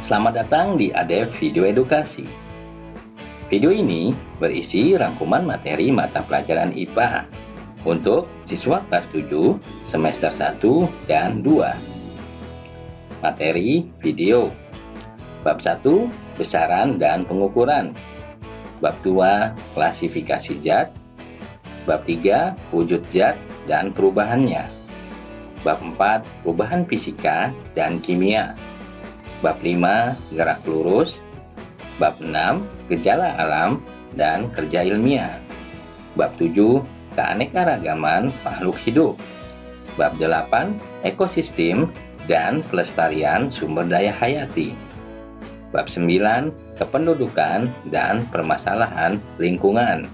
Selamat datang di ADEF Video Edukasi. Video ini berisi rangkuman materi mata pelajaran IPA untuk siswa kelas 7 semester 1 dan 2. Materi video. Bab 1, besaran dan pengukuran. Bab 2, klasifikasi zat. Bab 3, wujud zat dan perubahannya. Bab 4, perubahan fisika dan kimia. Bab 5, gerak lurus. Bab 6, gejala alam dan kerja ilmiah. Bab 7, keanekaragaman makhluk hidup. Bab 8, ekosistem dan pelestarian sumber daya hayati. Bab 9, kependudukan dan permasalahan lingkungan.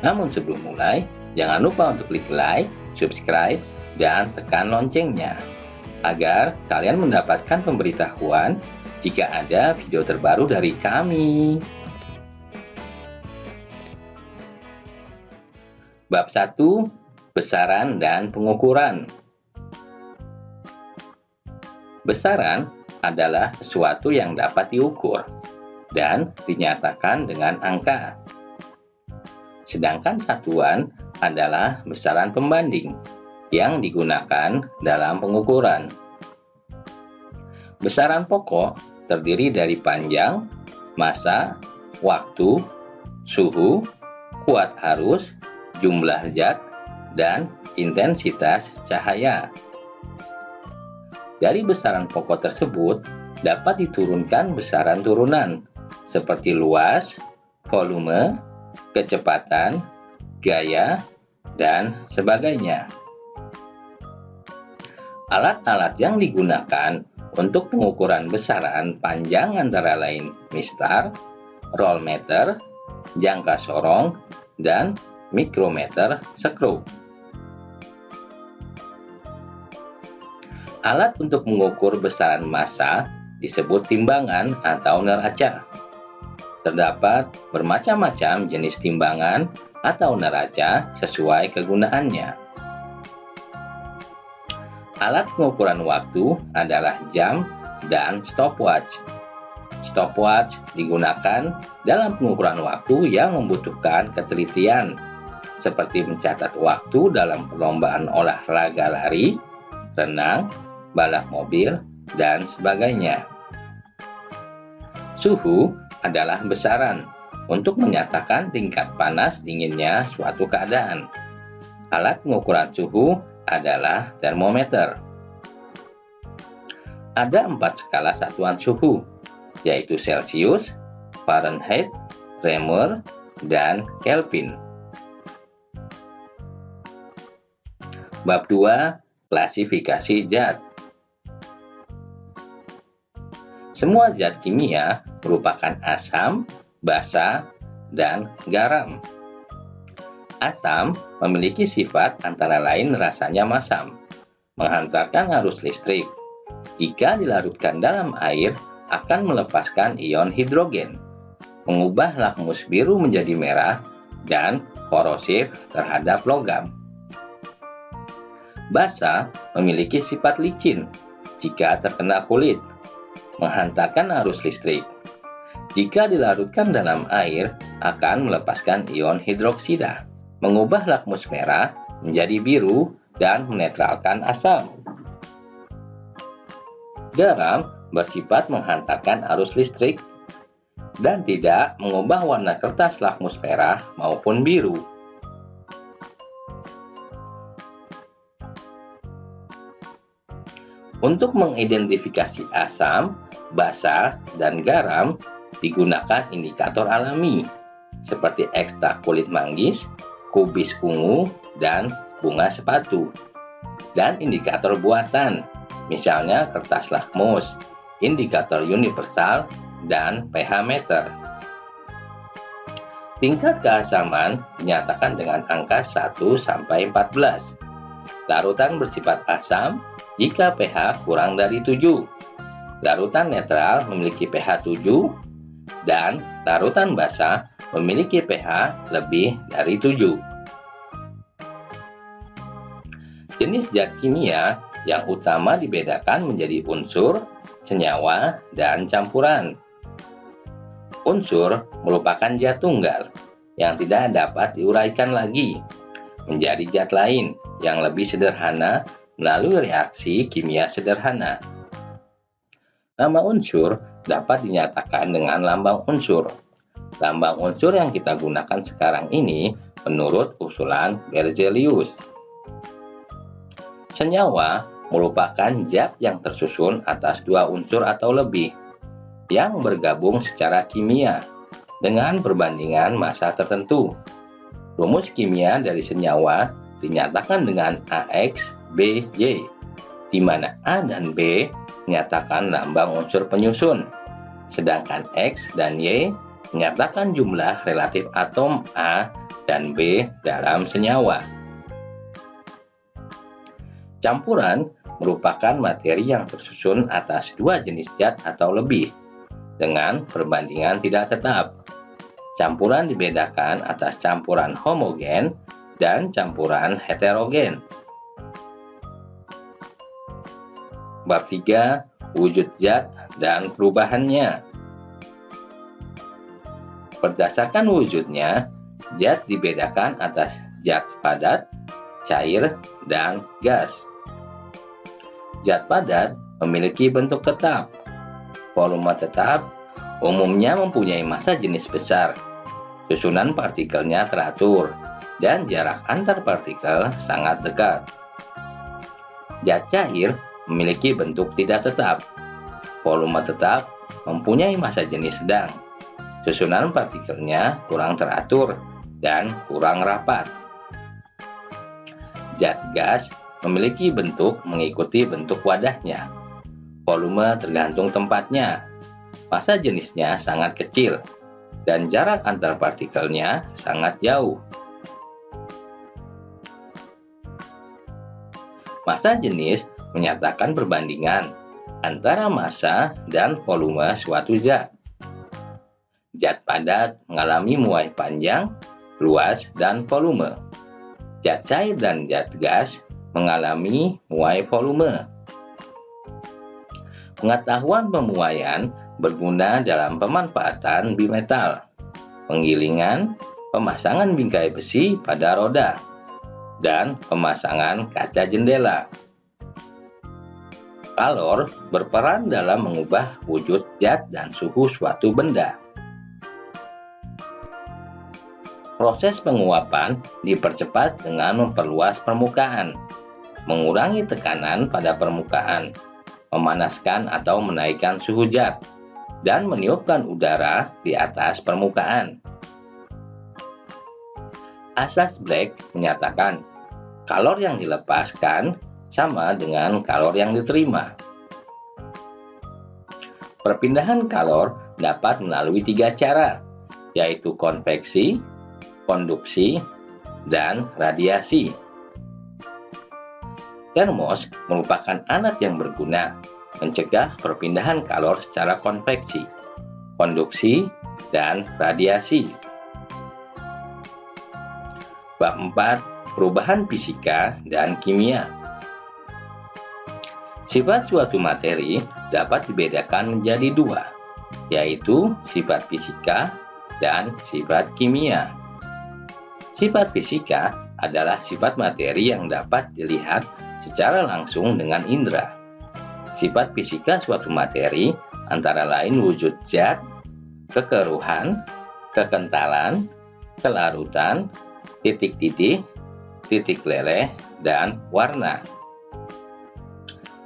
Namun sebelum mulai, jangan lupa untuk klik like, subscribe, dan tekan loncengnya agar kalian mendapatkan pemberitahuan jika ada video terbaru dari kami. Bab 1, besaran dan pengukuran. Besaran adalah sesuatu yang dapat diukur dan dinyatakan dengan angka. Sedangkan satuan adalah besaran pembanding yang digunakan dalam pengukuran. Besaran pokok terdiri dari panjang, massa, waktu, suhu, kuat arus, jumlah zat, dan intensitas cahaya. Dari besaran pokok tersebut dapat diturunkan besaran turunan seperti luas, volume, kecepatan, gaya, dan sebagainya. Alat-alat yang digunakan untuk pengukuran besaran panjang antara lain mistar, rollmeter, jangka sorong, dan mikrometer skru. Alat untuk mengukur besaran massa disebut timbangan atau neraca. Terdapat bermacam-macam jenis timbangan atau neraca sesuai kegunaannya. Alat pengukuran waktu adalah jam dan stopwatch. Stopwatch digunakan dalam pengukuran waktu yang membutuhkan ketelitian, seperti mencatat waktu dalam perlombaan olahraga lari, renang, balap mobil, dan sebagainya. Suhu adalah besaran untuk menyatakan tingkat panas dinginnya suatu keadaan. Alat pengukuran suhu adalah termometer. Ada 4 skala satuan suhu, yaitu Celcius, Fahrenheit, Reaumur, dan Kelvin. Bab 2, klasifikasi zat. Semua zat kimia merupakan asam, basa, dan garam. Asam memiliki sifat antara lain rasanya masam, menghantarkan arus listrik. Jika dilarutkan dalam air, akan melepaskan ion hidrogen, mengubah lakmus biru menjadi merah, dan korosif terhadap logam. Basa memiliki sifat licin jika terkena kulit, menghantarkan arus listrik. Jika dilarutkan dalam air, akan melepaskan ion hidroksida, mengubah lakmus merah menjadi biru dan menetralkan asam. Garam bersifat menghantarkan arus listrik dan tidak mengubah warna kertas lakmus merah maupun biru. Untuk mengidentifikasi asam, basa, dan garam digunakan indikator alami seperti ekstrak kulit manggis, kubis ungu, dan bunga sepatu, dan indikator buatan, misalnya kertas lakmus, indikator universal, dan pH meter. Tingkat keasaman dinyatakan dengan angka 1-14. Larutan bersifat asam jika pH kurang dari 7. Larutan netral memiliki pH 7, dan larutan basa memiliki pH lebih dari 7. Jenis zat kimia Yang utama dibedakan menjadi unsur, senyawa, dan campuran. Unsur merupakan zat tunggal yang tidak dapat diuraikan lagi menjadi zat lain yang lebih sederhana melalui reaksi kimia sederhana. Nama unsur dapat dinyatakan dengan lambang unsur. Lambang unsur yang kita gunakan sekarang ini menurut usulan Berzelius. Senyawa merupakan zat yang tersusun atas dua unsur atau lebih yang bergabung secara kimia dengan perbandingan massa tertentu. Rumus kimia dari senyawa dinyatakan dengan AX, B, Y, di mana A dan B menyatakan lambang unsur penyusun, sedangkan X dan Y menyatakan jumlah relatif atom A dan B dalam senyawa. Campuran merupakan materi yang tersusun atas dua jenis zat atau lebih dengan perbandingan tidak tetap. Campuran dibedakan atas campuran homogen dan campuran heterogen. Bab 3. Wujud zat dan perubahannya. Berdasarkan wujudnya, zat dibedakan atas zat padat, cair, dan gas. Zat padat memiliki bentuk tetap, volume tetap, umumnya mempunyai massa jenis besar, susunan partikelnya teratur, dan jarak antar partikel sangat dekat. Zat cair memiliki bentuk tidak tetap, volume tetap, mempunyai massa jenis sedang, susunan partikelnya kurang teratur dan kurang rapat. Zat gas memiliki bentuk mengikuti bentuk wadahnya. Volume tergantung tempatnya. Massa jenisnya sangat kecil dan jarak antar partikelnya sangat jauh. Massa jenis menyatakan perbandingan antara massa dan volume suatu zat. Zat padat mengalami muai panjang, luas, dan volume. Zat cair dan zat gas mengalami muai volume. Pengetahuan pemuaian berguna dalam pemanfaatan bimetal, penggilingan, pemasangan bingkai besi pada roda, dan pemasangan kaca jendela. Kalor berperan dalam mengubah wujud zat dan suhu suatu benda. Proses penguapan dipercepat dengan memperluas permukaan, mengurangi tekanan pada permukaan, memanaskan atau menaikkan suhu zat, dan meniupkan udara di atas permukaan. Asas Black menyatakan kalor yang dilepaskan sama dengan kalor yang diterima. Perpindahan kalor dapat melalui 3 cara, yaitu konveksi, konduksi, dan radiasi. Termos merupakan alat yang berguna mencegah perpindahan kalor secara konveksi, konduksi, dan radiasi. Bab 4. Perubahan fisika dan kimia. Sifat suatu materi dapat dibedakan menjadi 2, yaitu sifat fisika dan sifat kimia. Sifat fisika adalah sifat materi yang dapat dilihat secara langsung dengan indera. Sifat fisika suatu materi antara lain wujud zat, kekeruhan, kekentalan, kelarutan, titik-titik, titik leleh, dan warna.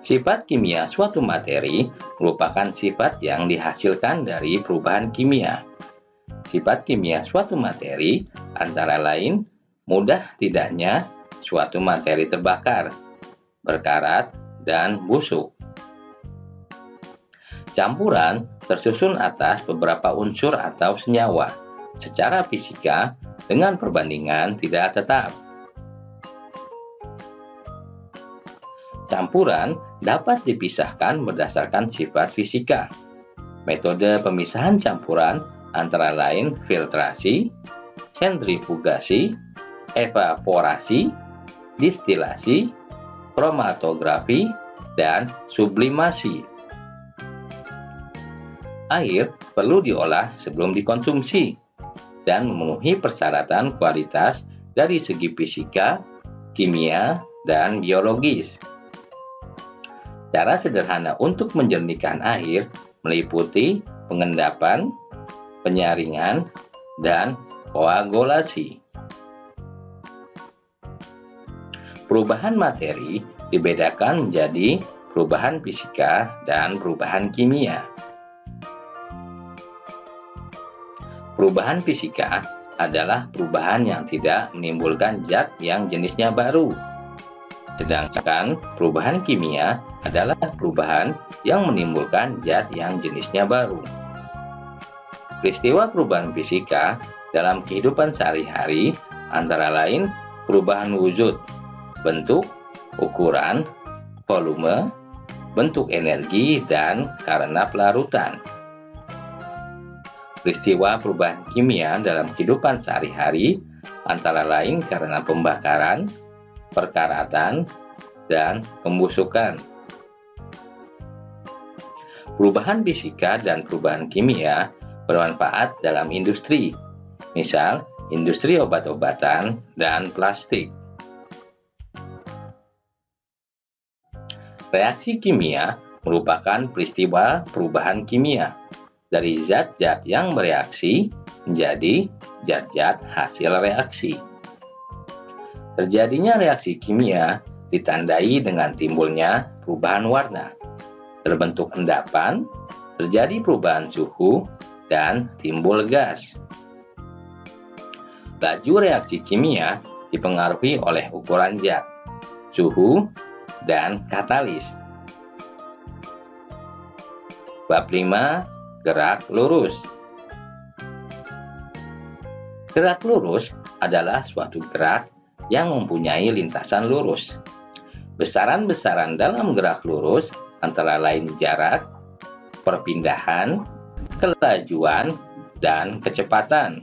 Sifat kimia suatu materi merupakan sifat yang dihasilkan dari perubahan kimia. Sifat kimia suatu materi antara lain mudah tidaknya suatu materi terbakar, berkarat, dan busuk. Campuran tersusun atas beberapa unsur atau senyawa secara fisika dengan perbandingan tidak tetap. Campuran dapat dipisahkan berdasarkan sifat fisika. Metode pemisahan campuran antara lain filtrasi, sentrifugasi, evaporasi, distilasi, kromatografi, dan sublimasi. Air perlu diolah sebelum dikonsumsi dan memenuhi persyaratan kualitas dari segi fisika, kimia, dan biologis. Cara sederhana untuk menjernihkan air meliputi pengendapan, penyaringan, dan koagulasi. Perubahan materi dibedakan menjadi perubahan fisika dan perubahan kimia. Perubahan fisika adalah perubahan yang tidak menimbulkan zat yang jenisnya baru. Sedangkan perubahan kimia adalah perubahan yang menimbulkan zat yang jenisnya baru. Peristiwa perubahan fisika dalam kehidupan sehari-hari antara lain perubahan wujud, bentuk, ukuran, volume, bentuk energi, dan karena pelarutan. Peristiwa perubahan kimia dalam kehidupan sehari-hari antara lain karena pembakaran, perkaratan, dan pembusukan. Perubahan fisika dan perubahan kimia bermanfaat dalam industri, misal industri obat-obatan dan plastik. Reaksi kimia merupakan peristiwa perubahan kimia dari zat-zat yang bereaksi menjadi zat-zat hasil reaksi. Terjadinya reaksi kimia ditandai dengan timbulnya perubahan warna, terbentuk endapan, terjadi perubahan suhu, dan timbul gas. Laju reaksi kimia dipengaruhi oleh ukuran zat, suhu, dan katalis. Bab 5. Gerak lurus. Gerak lurus adalah suatu gerak yang mempunyai lintasan lurus. Besaran-besaran dalam gerak lurus antara lain jarak, perpindahan, kelajuan, dan kecepatan.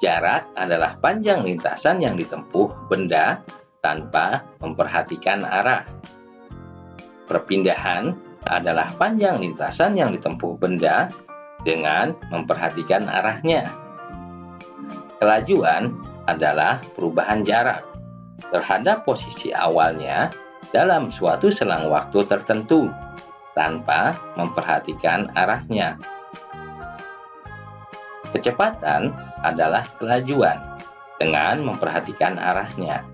Jarak adalah panjang lintasan yang ditempuh benda tanpa memperhatikan arah. Perpindahan adalah panjang lintasan yang ditempuh benda dengan memperhatikan arahnya. Kelajuan adalah perubahan jarak terhadap posisi awalnya dalam suatu selang waktu tertentu tanpa memperhatikan arahnya. Kecepatan adalah kelajuan dengan memperhatikan arahnya.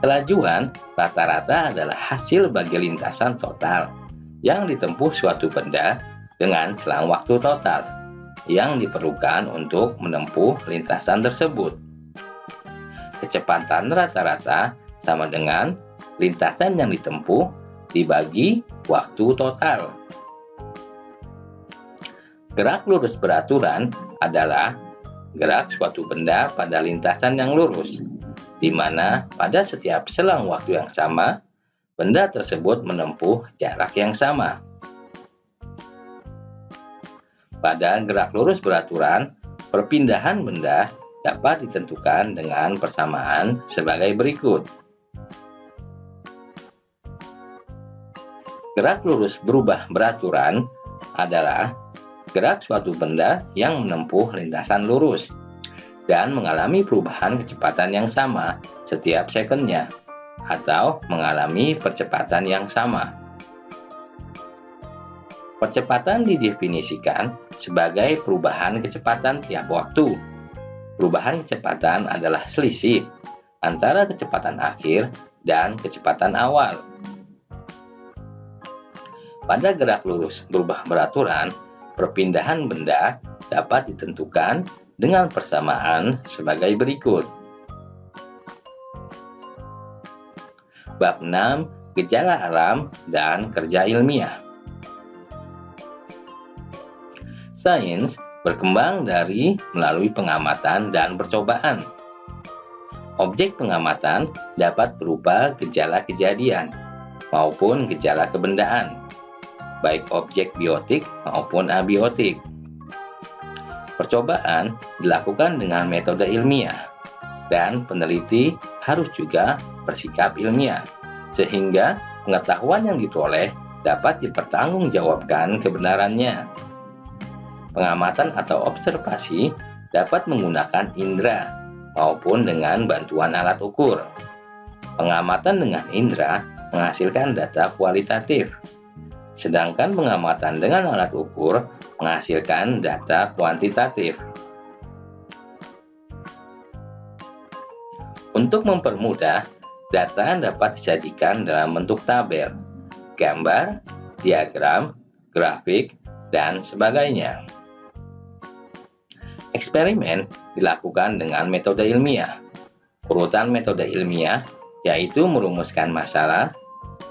Kelajuan rata-rata adalah hasil bagi lintasan total yang ditempuh suatu benda dengan selang waktu total yang diperlukan untuk menempuh lintasan tersebut. Kecepatan rata-rata sama dengan lintasan yang ditempuh dibagi waktu total. Gerak lurus beraturan adalah gerak suatu benda pada lintasan yang lurus, di mana pada setiap selang waktu yang sama, benda tersebut menempuh jarak yang sama. Pada gerak lurus beraturan, perpindahan benda dapat ditentukan dengan persamaan sebagai berikut. Gerak lurus berubah beraturan adalah gerak suatu benda yang menempuh lintasan lurus dan mengalami perubahan kecepatan yang sama setiap sekunnya, atau mengalami percepatan yang sama. Percepatan didefinisikan sebagai perubahan kecepatan tiap waktu. Perubahan kecepatan adalah selisih antara kecepatan akhir dan kecepatan awal. Pada gerak lurus berubah beraturan, perpindahan benda dapat ditentukan dengan persamaan sebagai berikut. Bab 6. Gejala alam dan kerja ilmiah. Sains berkembang melalui pengamatan dan percobaan. Objek pengamatan dapat berupa gejala kejadian maupun gejala kebendaan, baik objek biotik maupun abiotik. Percobaan dilakukan dengan metode ilmiah dan peneliti harus juga bersikap ilmiah, sehingga pengetahuan yang diperoleh dapat dipertanggungjawabkan kebenarannya. Pengamatan atau observasi dapat menggunakan indera maupun dengan bantuan alat ukur. Pengamatan dengan indera menghasilkan data kualitatif, sedangkan pengamatan dengan alat ukur menghasilkan data kuantitatif. Untuk mempermudah, data dapat disajikan dalam bentuk tabel, gambar, diagram, grafik, dan sebagainya. Eksperimen dilakukan dengan metode ilmiah. Urutan metode ilmiah yaitu merumuskan masalah,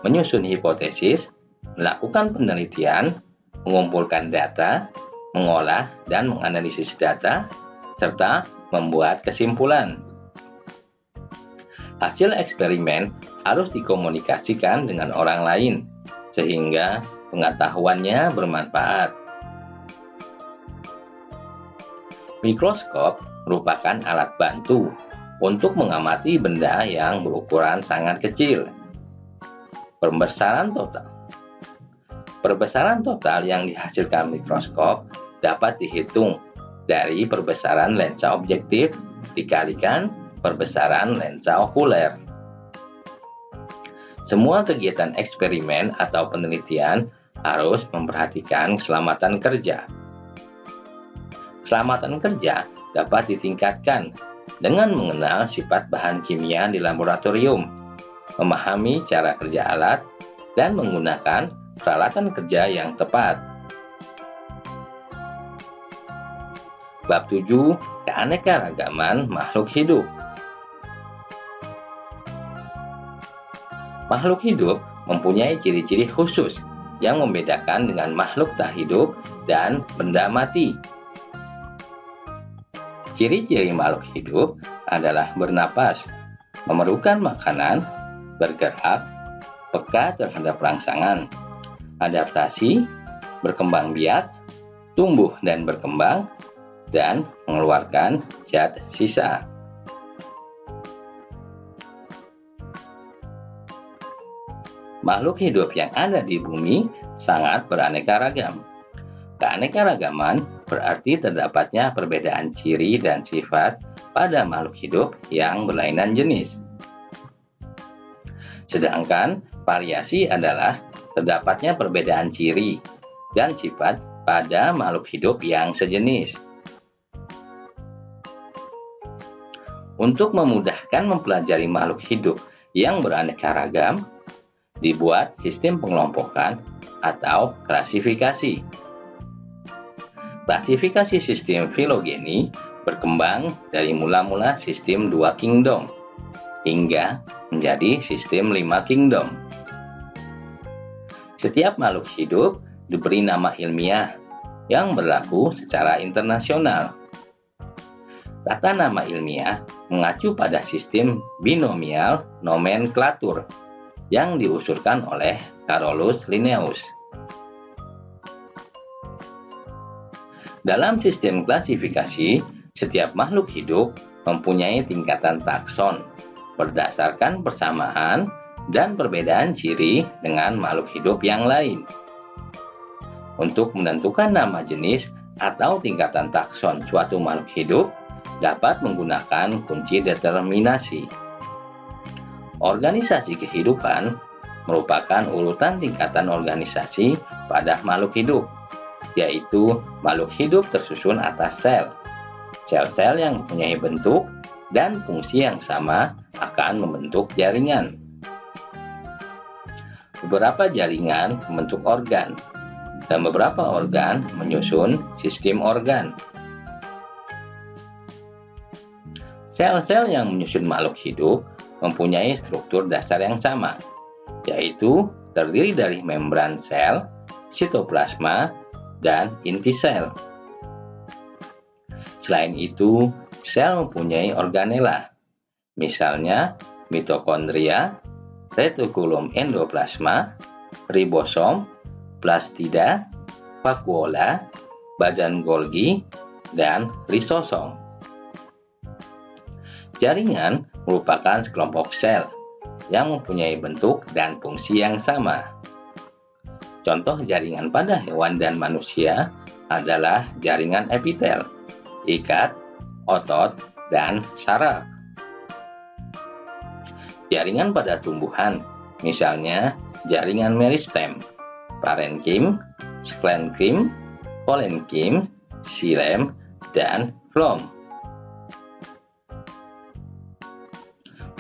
menyusun hipotesis, melakukan penelitian, mengumpulkan data, mengolah dan menganalisis data, serta membuat kesimpulan. Hasil eksperimen harus dikomunikasikan dengan orang lain, sehingga pengetahuannya bermanfaat. Mikroskop merupakan alat bantu untuk mengamati benda yang berukuran sangat kecil. Perbesaran total yang dihasilkan mikroskop dapat dihitung dari perbesaran lensa objektif dikalikan perbesaran lensa okuler. Semua kegiatan eksperimen atau penelitian harus memperhatikan keselamatan kerja. Keselamatan kerja dapat ditingkatkan dengan mengenal sifat bahan kimia di laboratorium, memahami cara kerja alat, dan menggunakan peralatan kerja yang tepat. Bab 7. Keanekaragaman makhluk hidup. Makhluk hidup mempunyai ciri-ciri khusus yang membedakan dengan makhluk tak hidup dan benda mati. Ciri-ciri makhluk hidup adalah bernapas, memerlukan makanan, bergerak, peka terhadap rangsangan, adaptasi, berkembang biak, tumbuh dan berkembang, dan mengeluarkan zat sisa. Makhluk hidup yang ada di bumi sangat beraneka ragam. Keanekaragaman berarti terdapatnya perbedaan ciri dan sifat pada makhluk hidup yang berlainan jenis. Sedangkan variasi adalah terdapatnya perbedaan ciri dan sifat pada makhluk hidup yang sejenis. Untuk memudahkan mempelajari makhluk hidup yang beraneka ragam, dibuat sistem pengelompokan atau klasifikasi. Klasifikasi sistem filogeni berkembang dari mula-mula sistem 2 kingdom hingga menjadi sistem 5 kingdom. Setiap makhluk hidup diberi nama ilmiah yang berlaku secara internasional. Tata nama ilmiah mengacu pada sistem binomial nomenklatur yang diusulkan oleh Carolus Linnaeus. Dalam sistem klasifikasi, setiap makhluk hidup mempunyai tingkatan takson berdasarkan persamaan dan perbedaan ciri dengan makhluk hidup yang lain. Untuk menentukan nama jenis atau tingkatan takson suatu makhluk hidup dapat menggunakan kunci determinasi. Organisasi kehidupan merupakan urutan tingkatan organisasi pada makhluk hidup, yaitu makhluk hidup tersusun atas sel. Sel-sel yang mempunyai bentuk dan fungsi yang sama akan membentuk jaringan. Beberapa jaringan membentuk organ, dan beberapa organ menyusun sistem organ. Sel-sel yang menyusun makhluk hidup mempunyai struktur dasar yang sama, yaitu terdiri dari membran sel, sitoplasma, dan inti sel. Selain itu, sel mempunyai organela, misalnya mitokondria, retikulum endoplasma, ribosom, plastida, vakuola, badan Golgi, dan lisosom. Jaringan merupakan sekelompok sel yang mempunyai bentuk dan fungsi yang sama. Contoh jaringan pada hewan dan manusia adalah jaringan epitel, ikat, otot, dan saraf. Jaringan pada tumbuhan, misalnya jaringan meristem, parenkim, sklenkim, kolenkim, xilem, dan flom.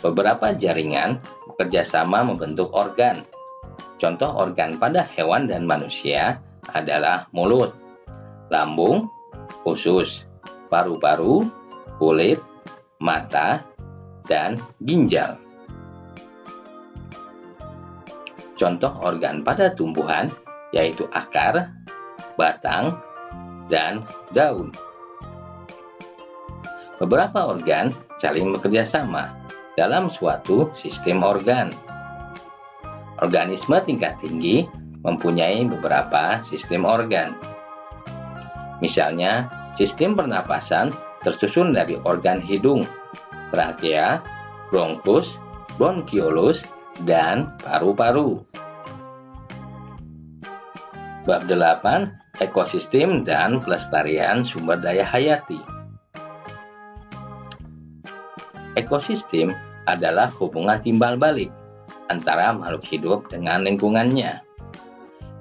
Beberapa jaringan bekerja sama membentuk organ. Contoh organ pada hewan dan manusia adalah mulut, lambung, usus, paru-paru, kulit, mata, dan ginjal. Contoh organ pada tumbuhan yaitu akar, batang, dan daun. Beberapa organ saling bekerja sama dalam suatu sistem organ. Organisme tingkat tinggi mempunyai beberapa sistem organ. Misalnya, sistem pernapasan tersusun dari organ hidung, trakea, bronkus, bronkiolus, dan paru-paru. Bab 8. Ekosistem dan pelestarian sumber daya hayati. Ekosistem adalah hubungan timbal balik antara makhluk hidup dengan lingkungannya.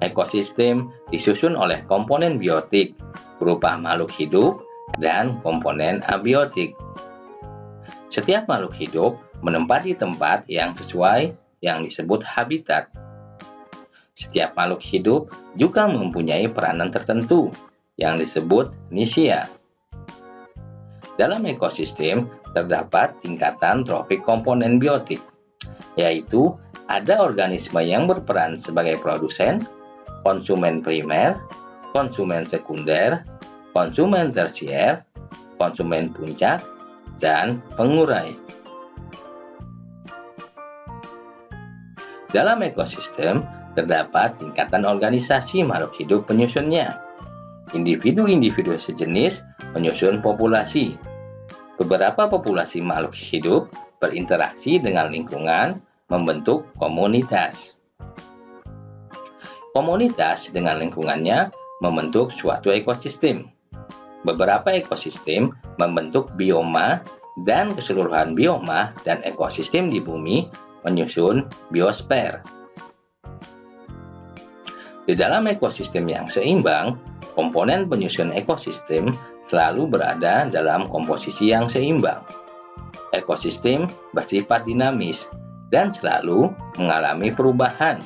Ekosistem disusun oleh komponen biotik berupa makhluk hidup dan komponen abiotik. Setiap makhluk hidup menempati tempat yang sesuai yang disebut habitat. Setiap makhluk hidup juga mempunyai peranan tertentu yang disebut nisia. Dalam ekosistem terdapat tingkatan trofik komponen biotik, yaitu ada organisme yang berperan sebagai produsen, konsumen primer, konsumen sekunder, konsumen tersier, konsumen puncak, dan pengurai. Dalam ekosistem terdapat tingkatan organisasi makhluk hidup penyusunnya. Individu-individu sejenis menyusun populasi. Beberapa populasi makhluk hidup berinteraksi dengan lingkungan membentuk komunitas. Komunitas dengan lingkungannya membentuk suatu ekosistem. Beberapa ekosistem membentuk bioma dan keseluruhan bioma dan ekosistem di bumi menyusun biosfer. Di dalam ekosistem yang seimbang, komponen penyusun ekosistem selalu berada dalam komposisi yang seimbang. Ekosistem bersifat dinamis dan selalu mengalami perubahan.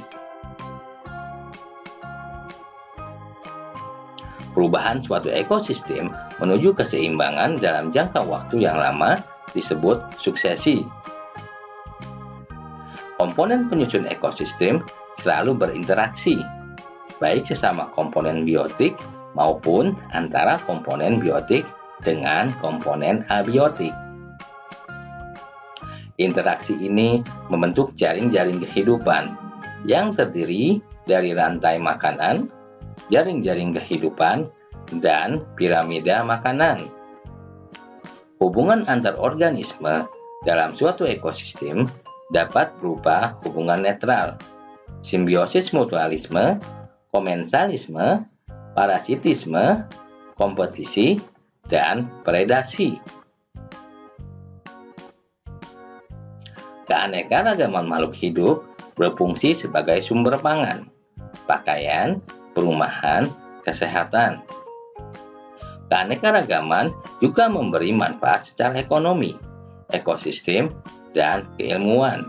Perubahan suatu ekosistem menuju keseimbangan dalam jangka waktu yang lama disebut suksesi. Komponen penyusun ekosistem selalu berinteraksi, baik sesama komponen biotik maupun antara komponen biotik dengan komponen abiotik. Interaksi ini membentuk jaring-jaring kehidupan yang terdiri dari rantai makanan, jaring-jaring kehidupan, dan piramida makanan. Hubungan antar organisme dalam suatu ekosistem dapat berupa hubungan netral, simbiosis mutualisme, komensalisme, parasitisme, kompetisi, dan predasi. Keanekaragaman makhluk hidup berfungsi sebagai sumber pangan, pakaian, perumahan, kesehatan. Keanekaragaman juga memberi manfaat secara ekonomi, ekosistem, dan keilmuan.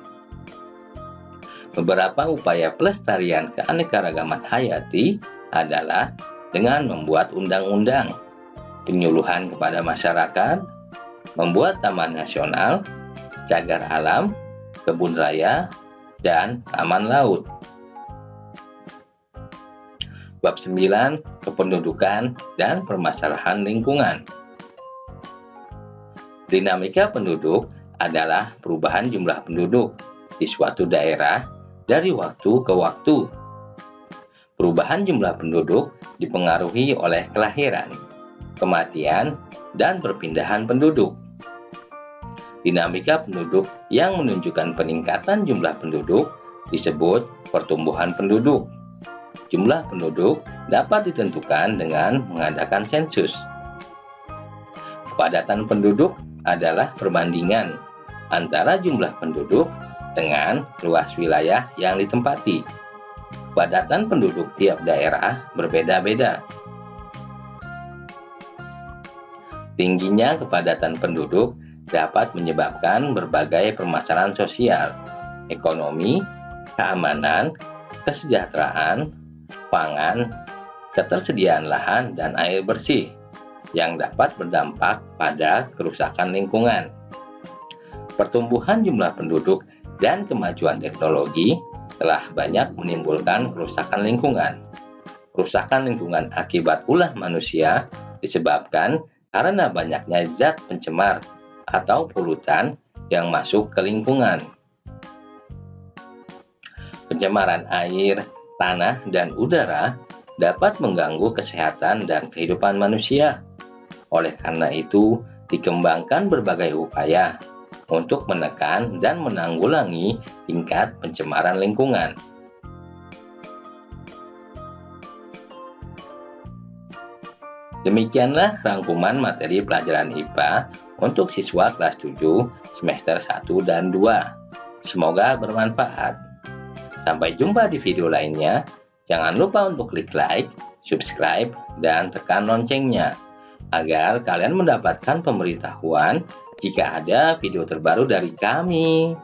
Beberapa upaya pelestarian keanekaragaman hayati adalah dengan membuat undang-undang, penyuluhan kepada masyarakat, membuat taman nasional, cagar alam, kebun raya, dan taman laut. Bab 9. Kependudukan dan permasalahan lingkungan. Dinamika penduduk adalah perubahan jumlah penduduk di suatu daerah dari waktu ke waktu. Perubahan jumlah penduduk dipengaruhi oleh kelahiran, kematian, dan perpindahan penduduk. Dinamika penduduk yang menunjukkan peningkatan jumlah penduduk disebut pertumbuhan penduduk. Jumlah penduduk dapat ditentukan dengan mengadakan sensus. Kepadatan penduduk adalah perbandingan antara jumlah penduduk dengan luas wilayah yang ditempati. Kepadatan penduduk tiap daerah berbeda-beda. Tingginya kepadatan penduduk dapat menyebabkan berbagai permasalahan sosial, ekonomi, keamanan, kesejahteraan, pangan, ketersediaan lahan, dan air bersih yang dapat berdampak pada kerusakan lingkungan. Pertumbuhan jumlah penduduk dan kemajuan teknologi telah banyak menimbulkan kerusakan lingkungan. Kerusakan lingkungan akibat ulah manusia disebabkan karena banyaknya zat pencemar atau polutan yang masuk ke lingkungan. Pencemaran air, tanah, dan udara dapat mengganggu kesehatan dan kehidupan manusia. Oleh karena itu, dikembangkan berbagai upaya untuk menekan dan menanggulangi tingkat pencemaran lingkungan. Demikianlah rangkuman materi pelajaran IPA untuk siswa kelas 7 semester 1 dan 2. Semoga bermanfaat. Sampai jumpa di video lainnya. Jangan lupa untuk klik like, subscribe, dan tekan loncengnya agar kalian mendapatkan pemberitahuan jika ada video terbaru dari kami.